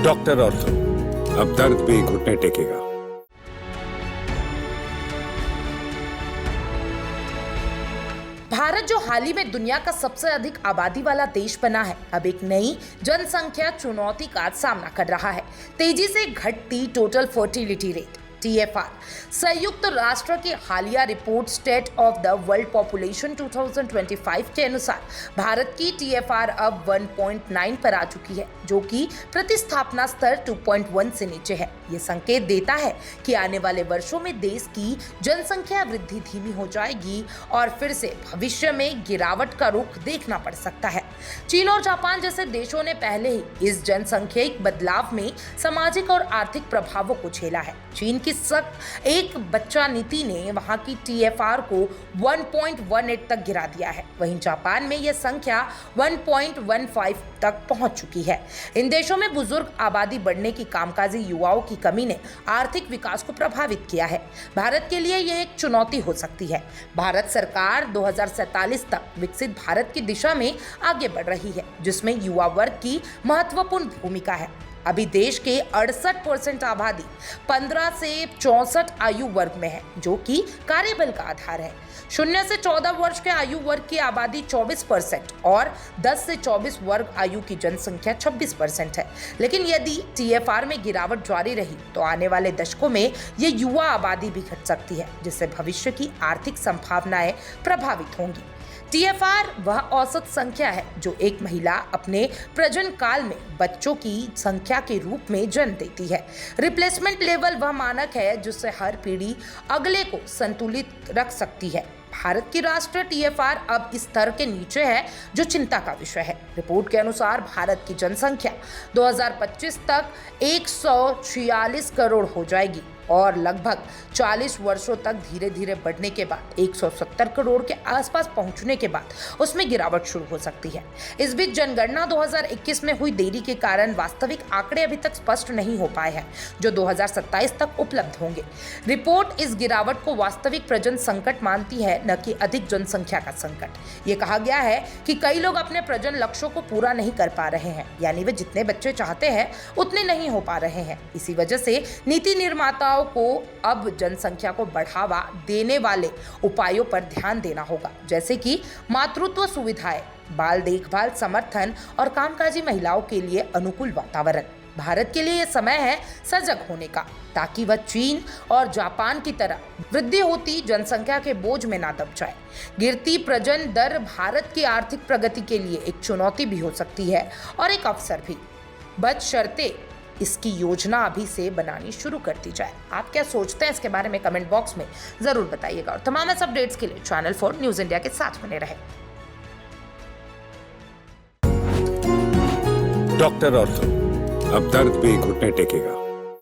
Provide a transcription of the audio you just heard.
Doctor ortho, अब दर्द भी घुटने टेकेगा। भारत जो हाल ही में दुनिया का सबसे अधिक आबादी वाला देश बना है, अब एक नई जनसंख्या चुनौती का सामना कर रहा है। तेजी से घटती टोटल फर्टिलिटी रेट TFR। संयुक्त राष्ट्र की हालिया report state of the world population 2025 के अनुसार भारत की TFR अब 1.9 पर आ चुकी है, जो कि प्रतिस्थापना स्तर 2.1 से नीचे है। ये संकेत देता है कि आने वाले वर्षों में देश की जनसंख्या वृद्धि धीमी हो जाएगी और फिर से भविष्य में गिरावट का रुख देखना पड़ सकता है। चीन और जापान जैसे देशों ने पहले ही इस जनसंख्यिक बदलाव में सामाजिक और आर्थिक प्रभावों को झेला है। चीन की सख्त एक बच्चा नीति ने वहां की TFR को 1.18 तक गिरा दिया है। वहीं जापान में यह संख्या 1.15 तक पहुंच चुकी है। इन देशों में बुजुर्ग आबादी बढ़ने की कामकाजी युवाओं की कमी ने आर्थिक विकास को प्रभावित किया है। भारत के लिए यह एक चुनौती हो सकती है। भारत सरकार 2047 तक विकसित भारत की दिशा में आगे बढ़ रही है, जिसमें युवा वर्ग की महत्वपूर्ण भूमिका है। अभी देश के 68% आबादी 15 से 64 आयु वर्ग में है, जो कि कार्यबल का आधार है। 0 से 14 वर्ष के आयु वर्ग की आबादी 24% और 10 से 24 वर्ग आयु की जनसंख्या 26% है। लेकिन यदि TFR में गिरावट जारी रही तो आने वाले दशकों में ये युवा आबादी भी घट सकती है, जिससे भविष्य की आर्थिक संभावनाएं प्रभावित होंगी। TFR वह औसत संख्या है जो एक महिला अपने प्रजनन काल में बच्चों की संख्या के रूप में जन्म देती है। रिप्लेसमेंट लेवल वह मानक है जिससे हर पीढ़ी अगले को संतुलित रख सकती है। भारत की राष्ट्रीय TFR अब इस स्तर के नीचे है, जो चिंता का विषय है। रिपोर्ट के अनुसार भारत की जनसंख्या 2025 तक 146 करोड़ हो जाएगी और लगभग 40 वर्षों तक धीरे धीरे बढ़ने के बाद 170 करोड़ के आसपास पहुंचने के बाद उसमें गिरावट शुरू हो सकती है। इस बीच जनगणना 2021 में हुई देरी के कारण वास्तविक आंकड़े अभी तक स्पष्ट नहीं हो पाए हैं, जो 2027 तक उपलब्ध होंगे। रिपोर्ट इस गिरावट को वास्तविक प्रजनन संकट मानती है, न कि अधिक जनसंख्या का संकट। ये कहा गया है कि कई लोग अपने प्रजनन लक्ष्यों को पूरा नहीं कर पा रहे हैं, यानी वे जितने बच्चे चाहते हैं उतने नहीं हो पा रहे हैं। इसी वजह से नीति निर्माताओं को अब जनसंख्या को बढ़ावा देने वाले उपायों पर ध्यान देना होगा, जैसे कि मातृत्व सुविधाएं, बाल देखभाल समर्थन और कामकाजी महिलाओं के लिए अनुकूल वातावरण। भारत के लिए यह समय है सजग होने का, ताकि वह चीन और जापान की तरह वृद्धि होती जनसंख्या के बोझ में ना दब जाए। गिरती प्रजनन दर भारत की आर्थिक प्रगति के लिए एक चुनौती भी हो सकती है और एक अवसर भी, बशर्ते इसकी योजना अभी से बनानी शुरू कर दी जाए। आप क्या सोचते हैं इसके बारे में कमेंट बॉक्स में जरूर बताइएगा और तमाम ऐसे अपडेट्स के लिए चैनल 4 न्यूज़ इंडिया के साथ बने रहें। डॉक्टर ऑर्थो, अब दर्द भी घुटने टेकेगा।